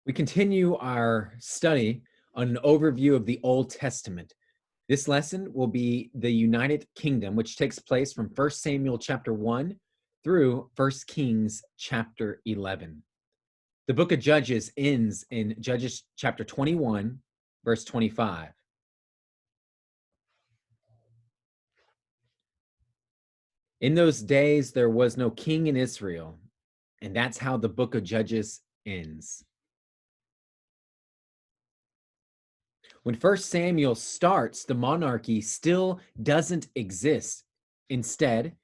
We continue our study on an overview of the Old Testament. This lesson will be the United Kingdom, which takes place from 1 Samuel chapter 1 through 1 Kings chapter 11. The book of Judges ends in Judges chapter 21, verse 25. In those days, there was no king in Israel, and that's how the book of Judges ends. When 1 Samuel starts, the monarchy still doesn't exist. Instead,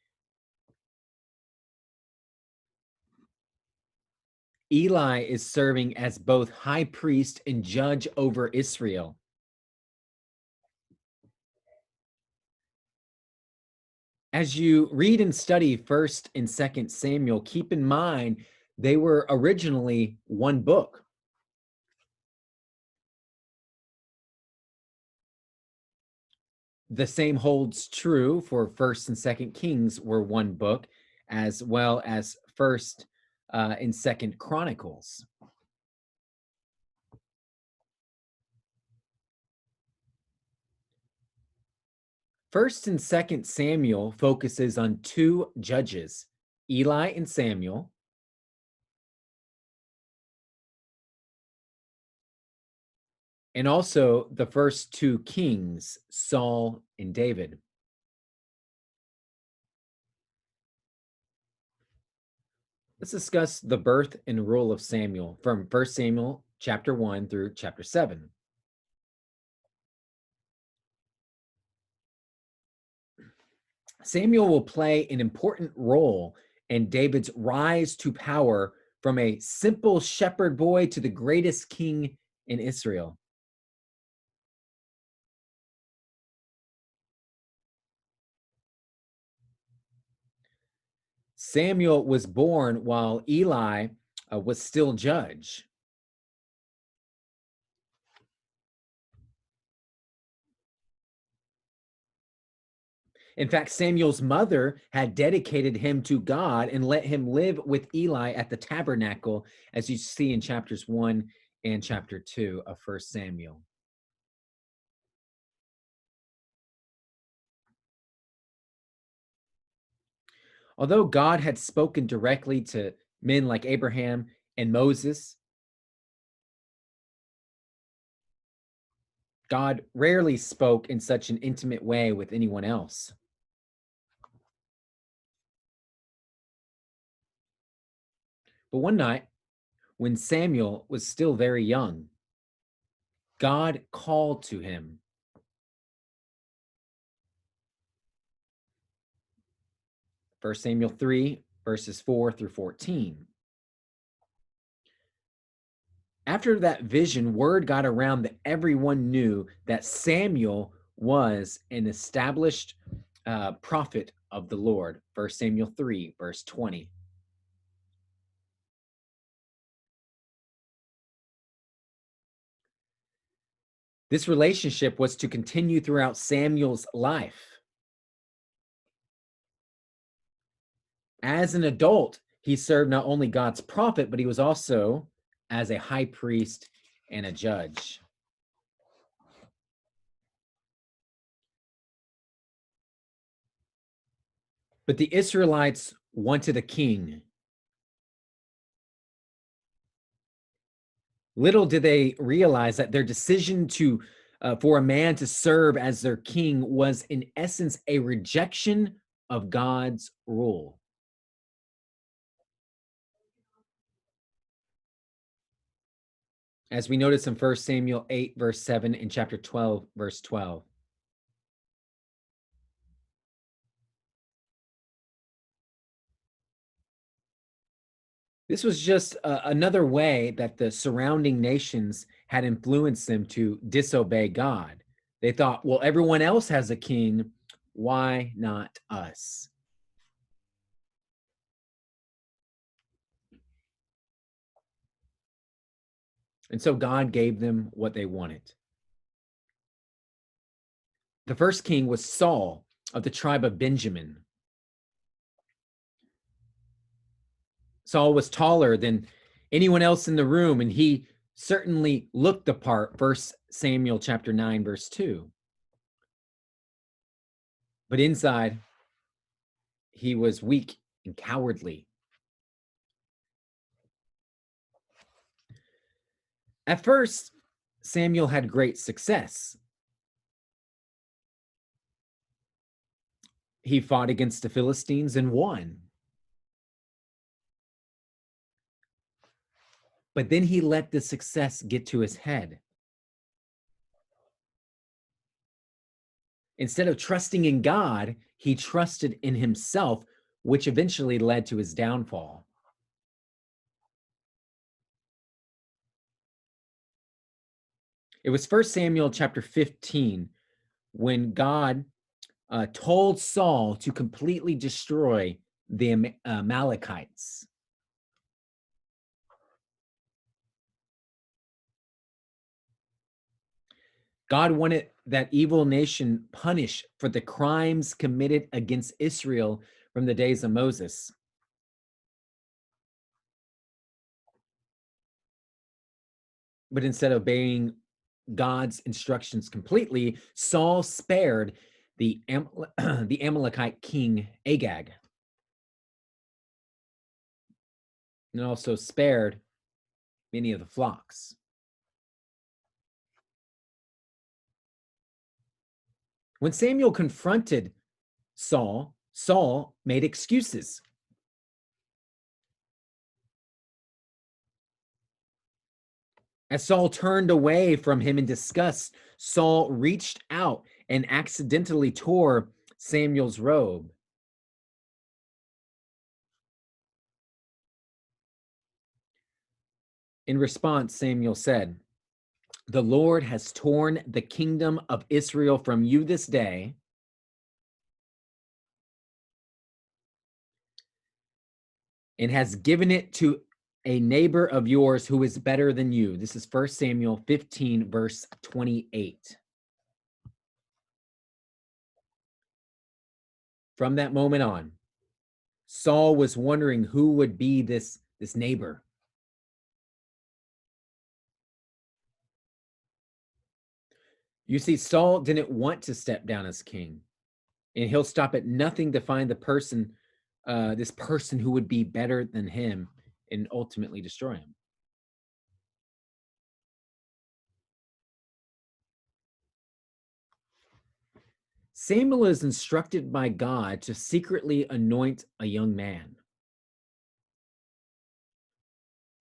Eli is serving as both high priest and judge over Israel. As you read and study 1st and 2nd Samuel, keep in mind they were originally one book. The same holds true for 1st and 2nd Kings were one book, as well as 1st and 2nd Chronicles. First and Second Samuel focuses on two judges, Eli and Samuel, and also the first two kings, Saul and David. Let's discuss the birth and rule of Samuel from 1 Samuel chapter 1 through chapter 7. Samuel will play an important role in David's rise to power from a simple shepherd boy to the greatest king in Israel. Samuel was born while Eli was still judge. In fact, Samuel's mother had dedicated him to God and let him live with Eli at the tabernacle, as you see in chapters 1 and chapter 2 of 1 Samuel. Although God had spoken directly to men like Abraham and Moses, God rarely spoke in such an intimate way with anyone else. But one night, when Samuel was still very young, God called to him. 1 Samuel 3, verses 4 through 14. After that vision, word got around that everyone knew that Samuel was an established prophet of the Lord. 1 Samuel 3, verse 20. This relationship was to continue throughout Samuel's life. As an adult, he served not only God's prophet, but he was also as a high priest and a judge. But the Israelites wanted a king. Little did they realize that their decision for a man to serve as their king was, in essence, a rejection of God's rule. As we notice in 1 Samuel 8, verse 7, and chapter 12, verse 12. This was just another way that the surrounding nations had influenced them to disobey God. They thought, well, everyone else has a king. Why not us? And so God gave them what they wanted. The first king was Saul of the tribe of Benjamin. Saul was taller than anyone else in the room, and he certainly looked the part, 1 Samuel chapter 9, verse 2. But inside, he was weak and cowardly. At first, Samuel had great success. He fought against the Philistines and won. But then he let the success get to his head. Instead of trusting in God, he trusted in himself, which eventually led to his downfall. It was 1 Samuel chapter 15 when God told Saul to completely destroy the Amalekites. God wanted that evil nation punished for the crimes committed against Israel from the days of Moses. But instead of obeying God's instructions completely, Saul spared the Amalekite king Agag, and also spared many of the flocks. When Samuel confronted Saul, Saul made excuses. As Saul turned away from him in disgust, Saul reached out and accidentally tore Samuel's robe. In response, Samuel said, "The Lord has torn the kingdom of Israel from you this day and has given it to a neighbor of yours who is better than you." This is 1 Samuel 15, verse 28. From that moment on, Saul was wondering who would be this neighbor. You see, Saul didn't want to step down as king, and he'll stop at nothing to find this person who would be better than him and ultimately destroy him. Samuel is instructed by God to secretly anoint a young man.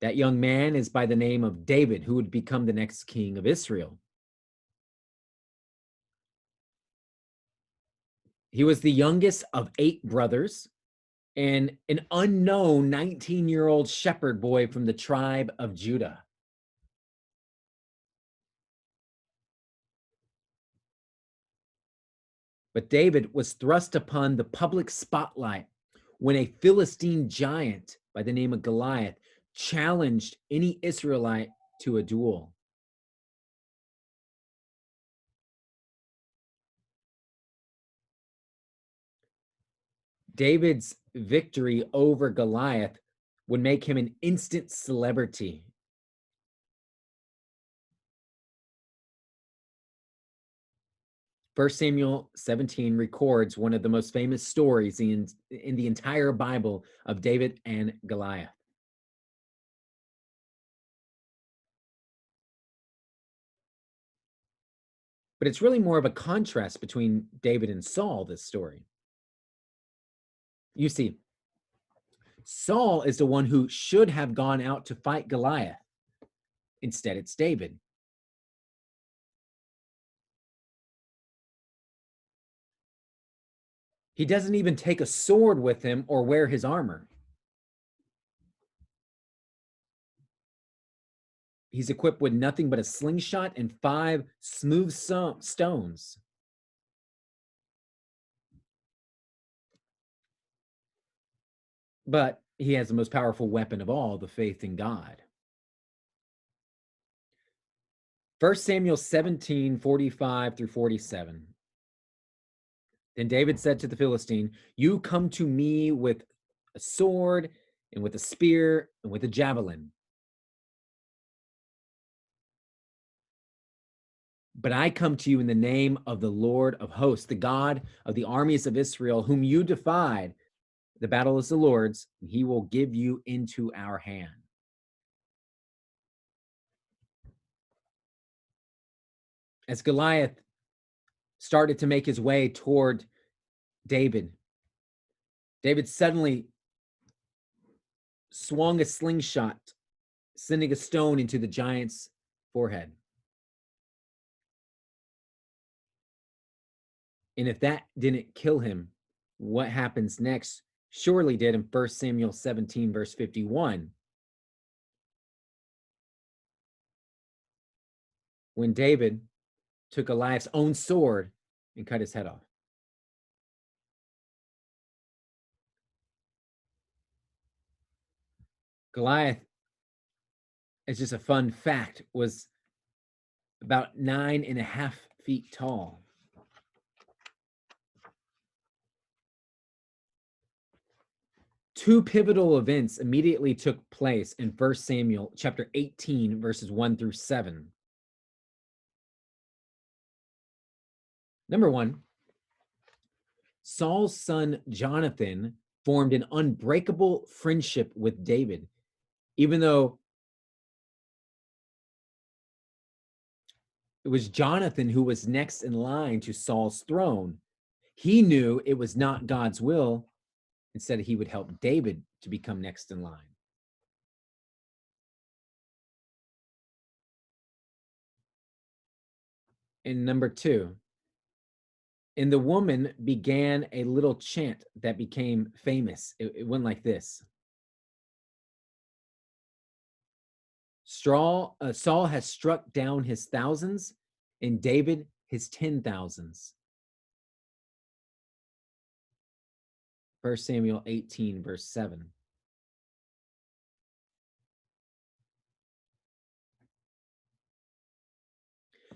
That young man is by the name of David, who would become the next king of Israel. He was the youngest of 8 brothers and an unknown 19-year-old shepherd boy from the tribe of Judah. But David was thrust upon the public spotlight when a Philistine giant by the name of Goliath challenged any Israelite to a duel. David's victory over Goliath would make him an instant celebrity. First Samuel 17 records one of the most famous stories in the entire Bible of David and Goliath. But it's really more of a contrast between David and Saul, this story. You see, Saul is the one who should have gone out to fight Goliath. Instead, it's David. He doesn't even take a sword with him or wear his armor. He's equipped with nothing but a slingshot and 5 smooth stones. But he has the most powerful weapon of all, the faith in God. 1 Samuel 17, 45 through 47. Then David said to the Philistine, "You come to me with a sword and with a spear and with a javelin, But I come to you in the name of the Lord of hosts, the God of the armies of Israel, whom you defied. The battle is the Lord's, and he will give you into our hand. As Goliath started to make his way toward David, David suddenly swung a slingshot, sending a stone into the giant's forehead. And if that didn't kill him, what happens next surely did in 1 Samuel 17, verse 51. When David took Goliath's own sword and cut his head off. Goliath, as just a fun fact, was about 9.5 feet tall. Two pivotal events immediately took place in 1 Samuel chapter 18, verses 1 through 7. Number one, Saul's son Jonathan formed an unbreakable friendship with David, even though it was Jonathan who was next in line to Saul's throne. He knew it was not God's will. Instead, he would help David to become next in line. And number two, and the woman began a little chant that became famous. It went like this. Saul has struck down his thousands, and David his 10,000s. 1 Samuel 18, verse 7.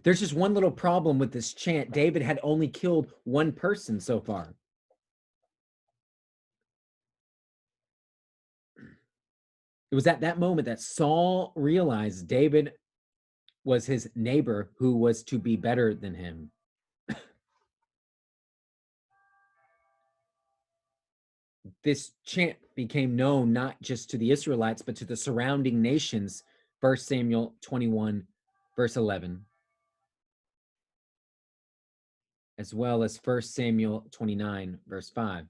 There's just one little problem with this chant. David had only killed one person so far. It was at that moment that Saul realized David was his neighbor who was to be better than him. This chant became known not just to the Israelites, but to the surrounding nations. 1 Samuel 21, verse 11, as well as 1 Samuel 29, verse 5.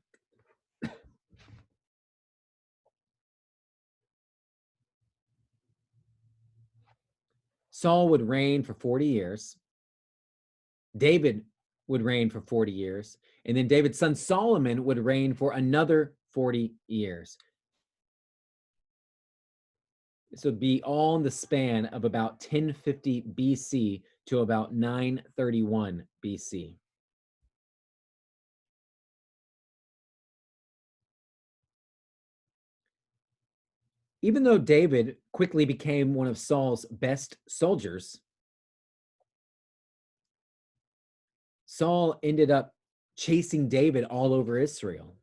Saul would reign for 40 years. David would reign for 40 years. And then David's son Solomon would reign for another 40 years. This would be all in the span of about 1050 BC to about 931 BC. Even though David quickly became one of Saul's best soldiers, Saul ended up chasing David all over Israel.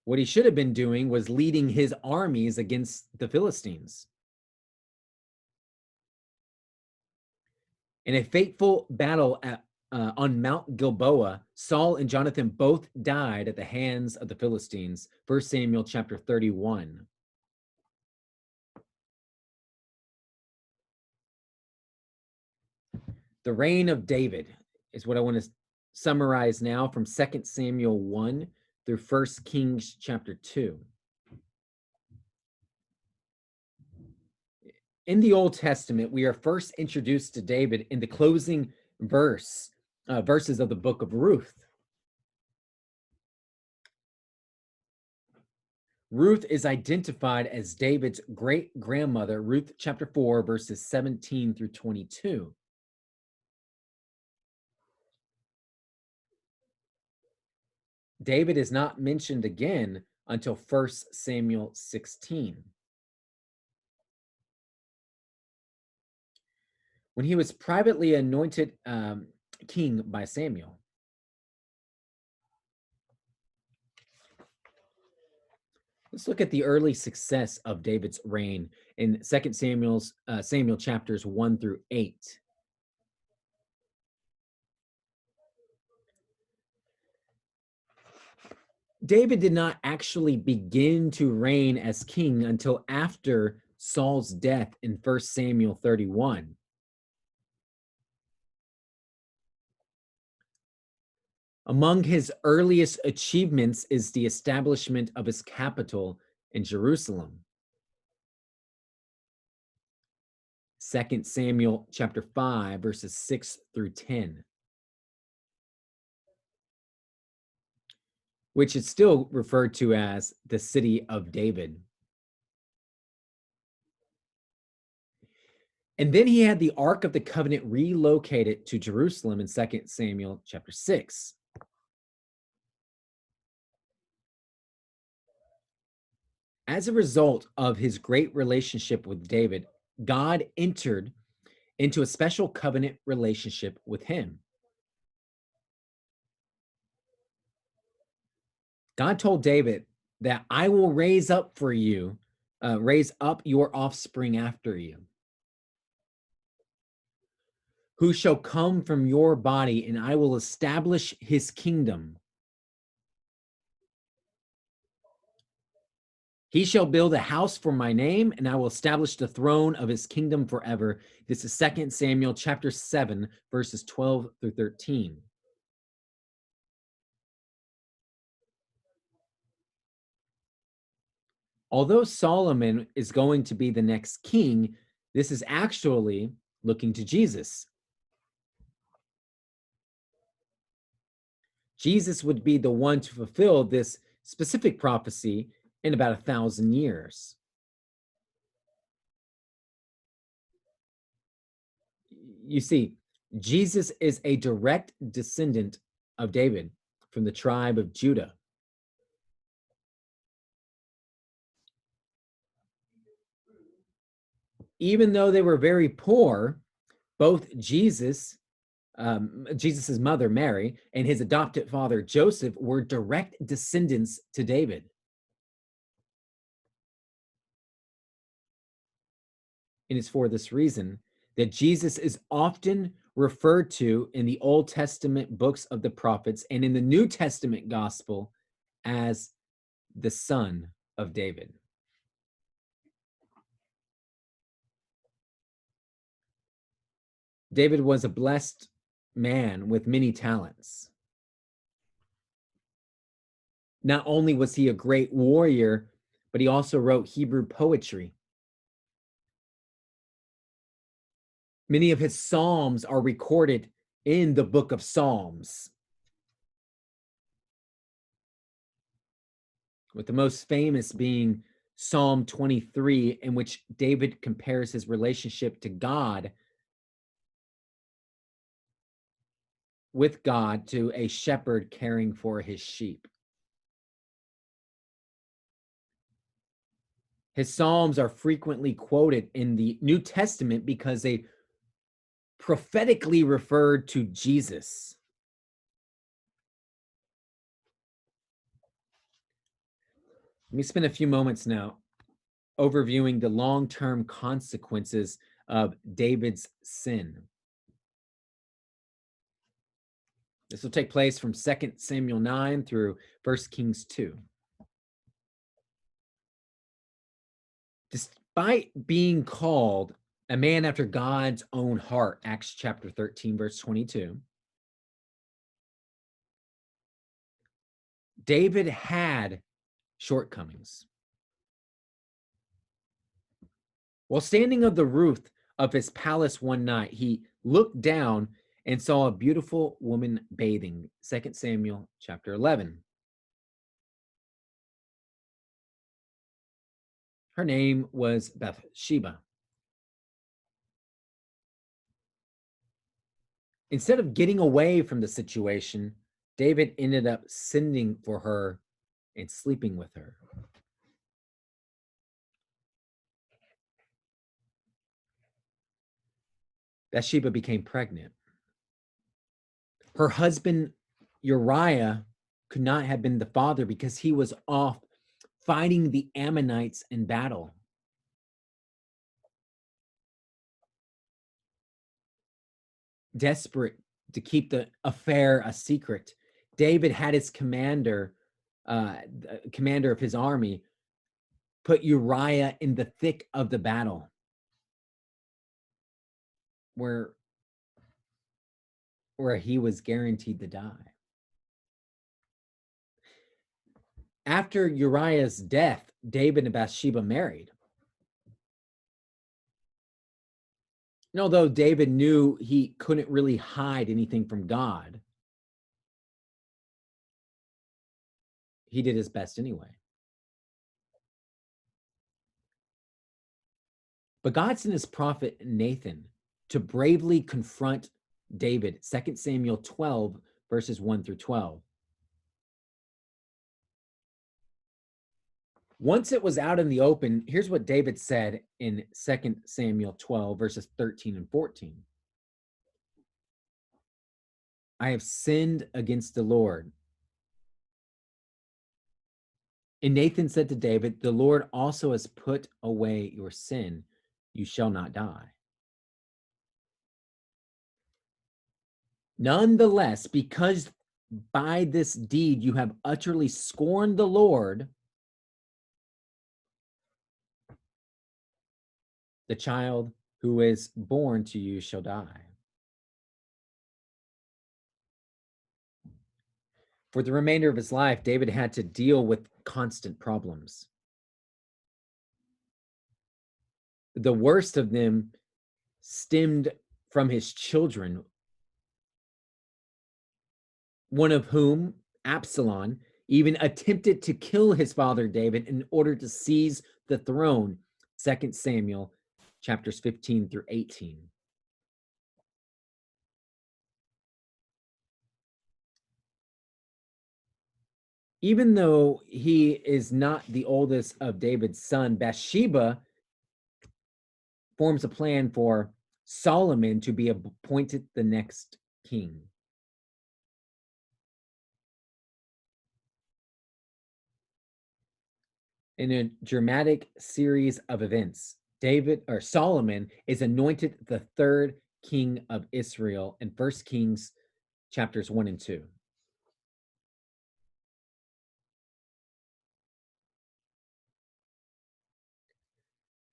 What he should have been doing was leading his armies against the Philistines. In a fateful battle on Mount Gilboa, Saul and Jonathan both died at the hands of the Philistines. 1 Samuel chapter 31. The reign of David is what I want to summarize now from 2 Samuel 1 through 1 Kings chapter 2. In the Old Testament, we are first introduced to David in the closing verses of the book of Ruth. Ruth is identified as David's great-grandmother, Ruth chapter 4, verses 17 through 22. David is not mentioned again until 1 Samuel 16. When he was privately anointed king by Samuel. Let's look at the early success of David's reign in Second Samuel chapters 1 through 8. David did not actually begin to reign as king until after Saul's death in 1 Samuel 31. Among his earliest achievements is the establishment of his capital in Jerusalem. 2 Samuel chapter 5, verses 6 through 10, which is still referred to as the city of David. And then he had the Ark of the Covenant relocated to Jerusalem in 2 Samuel chapter 6. As a result of his great relationship with David, God entered into a special covenant relationship with him. God told David that I will raise up your offspring after you, who shall come from your body, and I will establish his kingdom. He shall build a house for my name, and I will establish the throne of his kingdom forever. This is 2 Samuel chapter 7, verses 12 through 13. Although Solomon is going to be the next king, this is actually looking to Jesus. Jesus would be the one to fulfill this specific prophecy in about 1,000 years. You see, Jesus is a direct descendant of David from the tribe of Judah. Even though they were very poor, both Jesus's mother Mary and his adopted father Joseph were direct descendants to David. And it's for this reason that Jesus is often referred to in the Old Testament books of the prophets and in the New Testament gospel as the Son of David. David was a blessed man with many talents. Not only was he a great warrior, but he also wrote Hebrew poetry. Many of his psalms are recorded in the book of Psalms, with the most famous being Psalm 23, in which David compares his relationship to God with God to a shepherd caring for his sheep. His Psalms are frequently quoted in the New Testament because they prophetically referred to Jesus. Let me spend a few moments now overviewing the long-term consequences of David's sin. This will take place from 2 Samuel 9 through 1 Kings 2. Despite being called a man after God's own heart, Acts chapter 13, verse 22, David had shortcomings. While standing on the roof of his palace one night, he looked down and saw a beautiful woman bathing. 2 Samuel chapter 11. Her name was Bathsheba. Instead of getting away from the situation, David ended up sending for her and sleeping with her. Bathsheba became pregnant. Her husband Uriah could not have been the father because he was off fighting the Ammonites in battle. Desperate to keep the affair a secret, David had his commander of his army put Uriah in the thick of the battle, where he was guaranteed to die. After Uriah's death, David and Bathsheba married. And although David knew he couldn't really hide anything from God, he did his best anyway. But God sent his prophet Nathan to bravely confront David, 2 Samuel 12, verses 1 through 12. Once it was out in the open, here's what David said in 2 Samuel 12, verses 13 and 14. I have sinned against the Lord. And Nathan said to David, the Lord also has put away your sin. You shall not die. Nonetheless, because by this deed you have utterly scorned the Lord, the child who is born to you shall die. For the remainder of his life, David had to deal with constant problems. The worst of them stemmed from his children, one of whom, Absalom, even attempted to kill his father David in order to seize the throne, 2 Samuel chapters 15 through 18. Even though he is not the oldest of David's son, Bathsheba forms a plan for Solomon to be appointed the next king. In a dramatic series of events, Solomon is anointed the third king of Israel in 1 Kings chapters 1 and 2.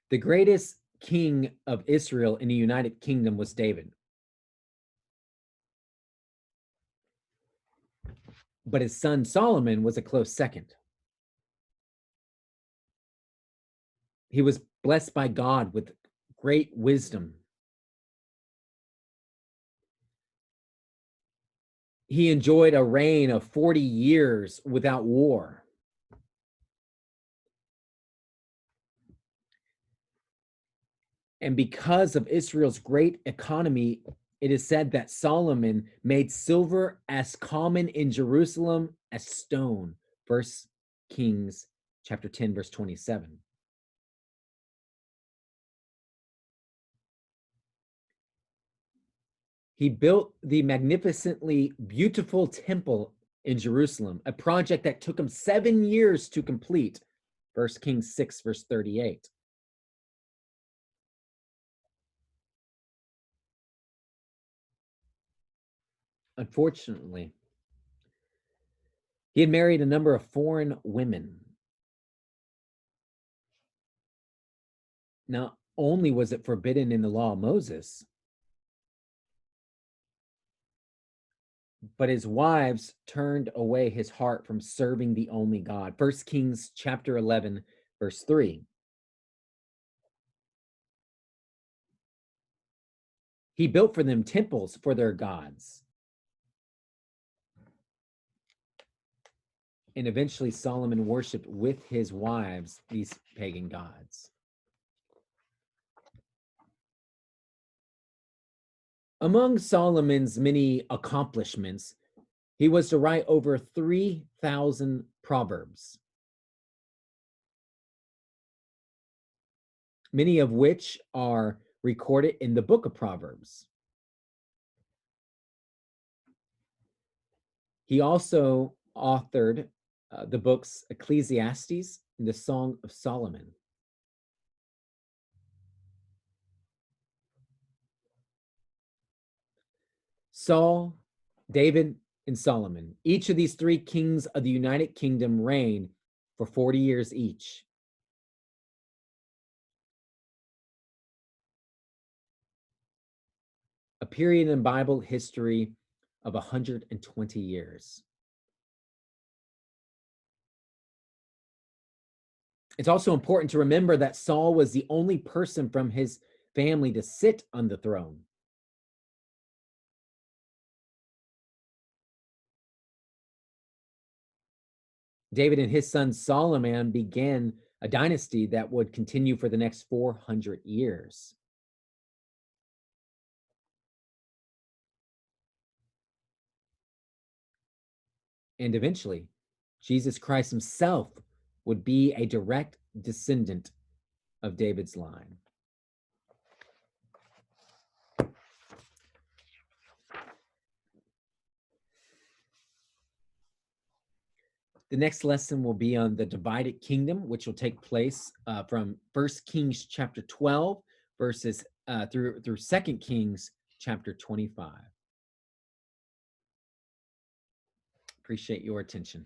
The greatest king of Israel in the United Kingdom was David. But his son Solomon was a close second. He was blessed by God with great wisdom. He enjoyed a reign of 40 years without war. And because of Israel's great economy, it is said that Solomon made silver as common in Jerusalem as stone. 1 Kings chapter 10, verse 27. He built the magnificently beautiful temple in Jerusalem, a project that took him 7 years to complete. 1 Kings 6, verse 38. Unfortunately, he had married a number of foreign women. Not only was it forbidden in the law of Moses, but his wives turned away his heart from serving the only God. 1 Kings chapter 11, verse 3. He built for them temples for their gods. And eventually Solomon worshiped with his wives these pagan gods. Among Solomon's many accomplishments, he was to write over 3,000 proverbs, many of which are recorded in the book of Proverbs. He also authored the books Ecclesiastes, in the Song of Solomon? Saul, David, and Solomon. Each of these three kings of the United Kingdom reigned for 40 years each. A period in Bible history of 120 years. It's also important to remember that Saul was the only person from his family to sit on the throne. David and his son Solomon began a dynasty that would continue for the next 400 years. And eventually, Jesus Christ himself would be a direct descendant of David's line. The next lesson will be on the divided kingdom, which will take place from 1 Kings chapter 12, verses through 2 Kings chapter 25. Appreciate your attention.